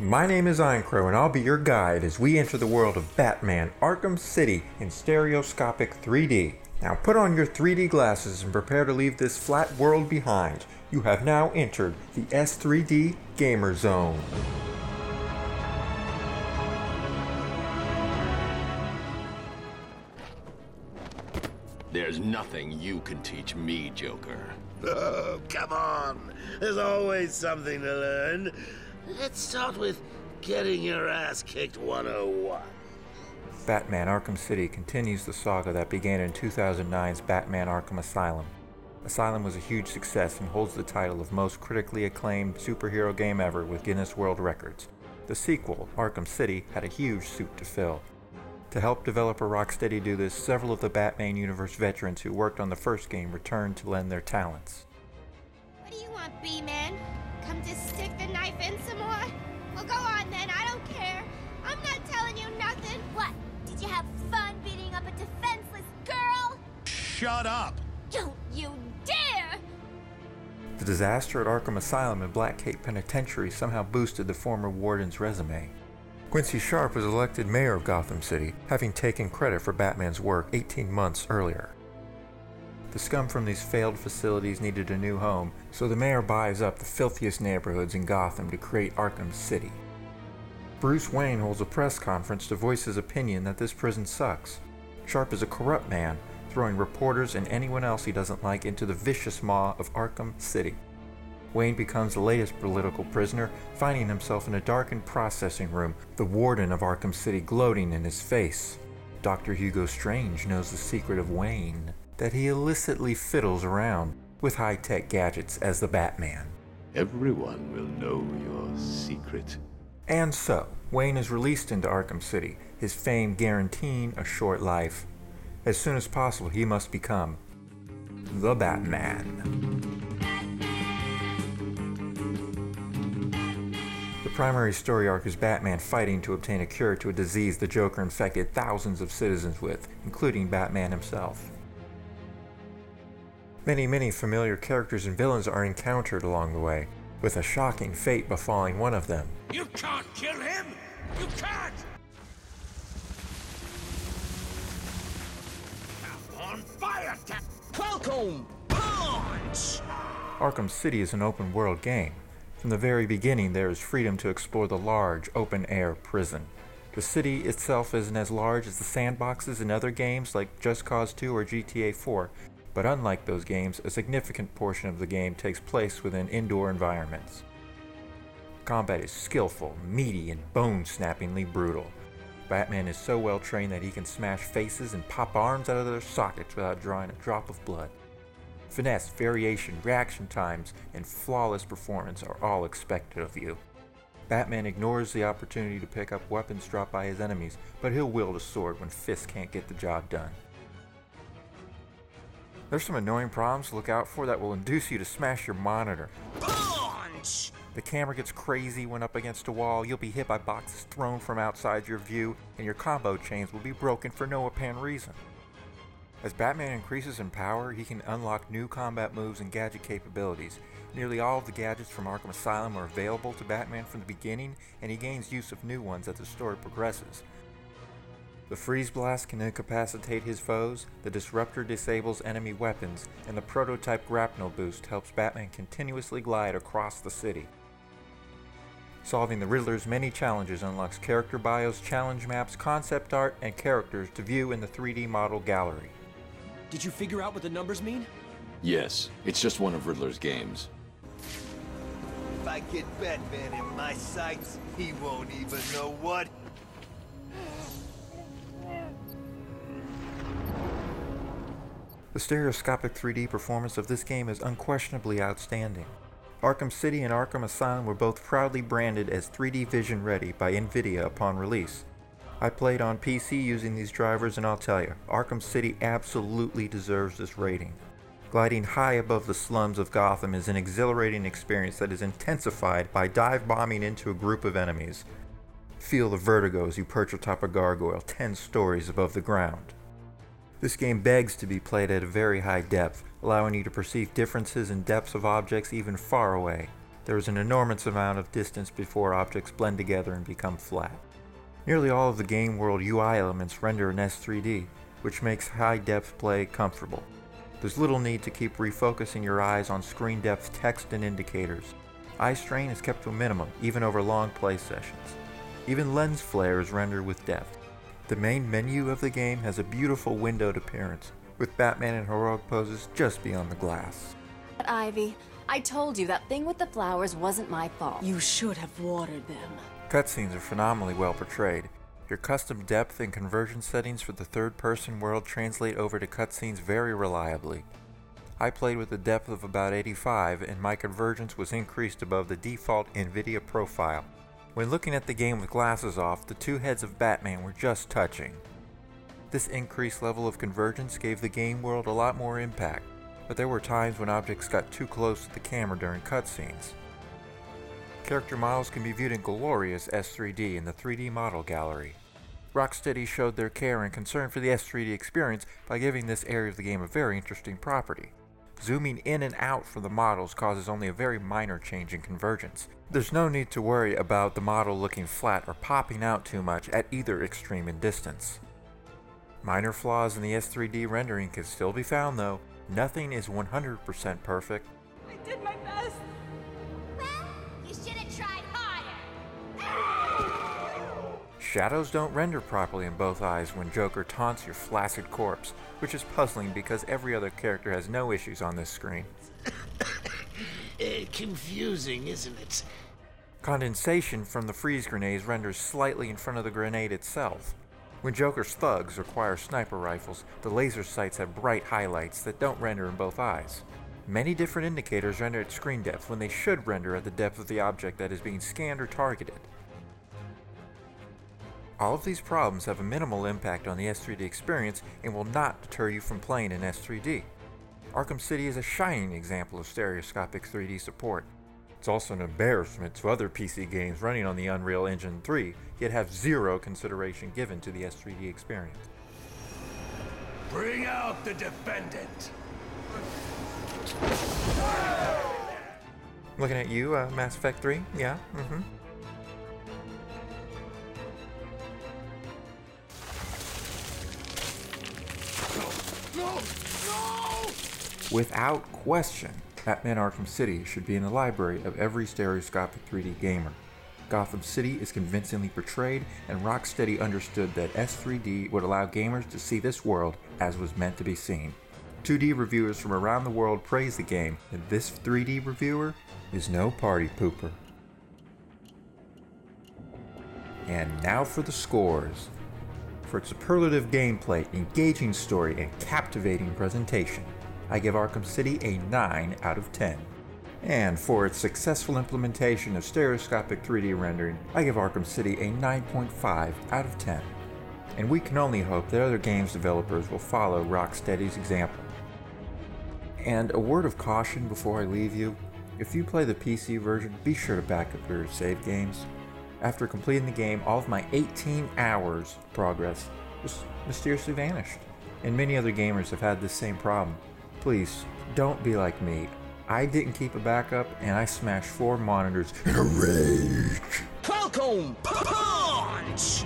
My name is Eincrou and I'll be your guide as we enter the world of Batman Arkham City in stereoscopic 3D. Now put on your 3D glasses and prepare to leave this flat world behind. You have now entered the S3D Gamerzone. There's nothing you can teach me, Joker. Oh, come on. There's always something to learn. Let's start with getting your ass kicked 101. Batman Arkham City continues the saga that began in 2009's Batman Arkham Asylum. Asylum was a huge success and holds the title of most critically acclaimed superhero game ever with Guinness World Records. The sequel, Arkham City, had a huge suit to fill. To help developer Rocksteady do this, several of the Batman universe veterans who worked on the first game returned to lend their talents. What do you want, B-Man? Come to stick the knife in some more? Well, go on then, I don't care. I'm not telling you nothing. What? Did you have fun beating up a defenseless girl? Shut up! Don't you dare! The disaster at Arkham Asylum and Blackgate Penitentiary somehow boosted the former warden's resume. Quincy Sharp was elected mayor of Gotham City, having taken credit for Batman's work 18 months earlier. The scum from these failed facilities needed a new home, so the mayor buys up the filthiest neighborhoods in Gotham to create Arkham City. Bruce Wayne holds a press conference to voice his opinion that this prison sucks. Sharp is a corrupt man, throwing reporters and anyone else he doesn't like into the vicious maw of Arkham City. Wayne becomes the latest political prisoner, finding himself in a darkened processing room, the warden of Arkham City gloating in his face. Dr. Hugo Strange knows the secret of Wayne, that he illicitly fiddles around with high-tech gadgets as the Batman. Everyone will know your secret. And so, Wayne is released into Arkham City, his fame guaranteeing a short life. As soon as possible, he must become the Batman. The primary story arc is Batman fighting to obtain a cure to a disease the Joker infected thousands of citizens with, including Batman himself. Many familiar characters and villains are encountered along the way, with a shocking fate befalling one of them. You can't kill him! You can't! On fire, Welcome! Punch! Arkham City is an open-world game. From the very beginning, there is freedom to explore the large, open-air prison. The city itself isn't as large as the sandboxes in other games like Just Cause 2 or GTA 4, but unlike those games, a significant portion of the game takes place within indoor environments. Combat is skillful, meaty, and bone-snappingly brutal. Batman is so well trained that he can smash faces and pop arms out of their sockets without drawing a drop of blood. Finesse, variation, reaction times, and flawless performance are all expected of you. Batman ignores the opportunity to pick up weapons dropped by his enemies, but he'll wield a sword when fists can't get the job done. There's some annoying problems to look out for that will induce you to smash your monitor. Punch! The camera gets crazy when up against a wall, you'll be hit by boxes thrown from outside your view, and your combo chains will be broken for no apparent reason. As Batman increases in power, he can unlock new combat moves and gadget capabilities. Nearly all of the gadgets from Arkham Asylum are available to Batman from the beginning, and he gains use of new ones as the story progresses. The Freeze Blast can incapacitate his foes, the Disruptor disables enemy weapons, and the Prototype Grapnel Boost helps Batman continuously glide across the city. Solving the Riddler's many challenges unlocks character bios, challenge maps, concept art, and characters to view in the 3D model gallery. Did you figure out what the numbers mean? Yes, it's just one of Riddler's games. If I get Batman in my sights, he won't even know what. The stereoscopic 3D performance of this game is unquestionably outstanding. Arkham City and Arkham Asylum were both proudly branded as 3D Vision Ready by NVIDIA upon release. I played on PC using these drivers and I'll tell you, Arkham City absolutely deserves this rating. Gliding high above the slums of Gotham is an exhilarating experience that is intensified by dive bombing into a group of enemies. Feel the vertigo as you perch atop a gargoyle 10 stories above the ground. This game begs to be played at a very high depth, allowing you to perceive differences in depths of objects even far away. There is an enormous amount of distance before objects blend together and become flat. Nearly all of the game world UI elements render in S3D, which makes high-depth play comfortable. There's little need to keep refocusing your eyes on screen depth text and indicators. Eye strain is kept to a minimum, even over long play sessions. Even lens flare is rendered with depth. The main menu of the game has a beautiful windowed appearance, with Batman in heroic poses just beyond the glass. Ivy, I told you that thing with the flowers wasn't my fault. You should have watered them. Cutscenes are phenomenally well portrayed. Your custom depth and conversion settings for the third-person world translate over to cutscenes very reliably. I played with a depth of about 85, and my convergence was increased above the default NVIDIA profile. When looking at the game with glasses off, the two heads of Batman were just touching. This increased level of convergence gave the game world a lot more impact, but there were times when objects got too close to the camera during cutscenes. Character models can be viewed in glorious S3D in the 3D model gallery. Rocksteady showed their care and concern for the S3D experience by giving this area of the game a very interesting property. Zooming in and out from the models causes only a very minor change in convergence. There's no need to worry about the model looking flat or popping out too much at either extreme in distance. Minor flaws in the S3D rendering can still be found though. Nothing is 100% perfect. I did my best. Well, you should have tried harder. Shadows don't render properly in both eyes when Joker taunts your flaccid corpse, which is puzzling because every other character has no issues on this screen. Confusing, isn't it? Condensation from the freeze grenades renders slightly in front of the grenade itself. When Joker's thugs require sniper rifles, the laser sights have bright highlights that don't render in both eyes. Many different indicators render at screen depth when they should render at the depth of the object that is being scanned or targeted. All of these problems have a minimal impact on the S3D experience and will not deter you from playing in S3D. Arkham City is a shining example of stereoscopic 3D support. It's also an embarrassment to other PC games running on the Unreal Engine 3, yet have zero consideration given to the S3D experience. Bring out the defendant! Looking at you, Mass Effect 3? Yeah, No! Without question, Batman Arkham City should be in the library of every stereoscopic 3D gamer. Gotham City is convincingly portrayed, and Rocksteady understood that S3D would allow gamers to see this world as was meant to be seen. 2D reviewers from around the world praise the game, and this 3D reviewer is no party pooper. And now for the scores. For its superlative gameplay, engaging story, and captivating presentation, I give Arkham City a 9 out of 10. And for its successful implementation of stereoscopic 3D rendering, I give Arkham City a 9.5 out of 10. And we can only hope that other games developers will follow Rocksteady's example. And a word of caution before I leave you, if you play the PC version, be sure to back up your save games. After completing the game, all of my 18 hours of progress just mysteriously vanished. And many other gamers have had this same problem. Please, don't be like me. I didn't keep a backup, and I smashed 4 monitors in a rage. Falcon Punch!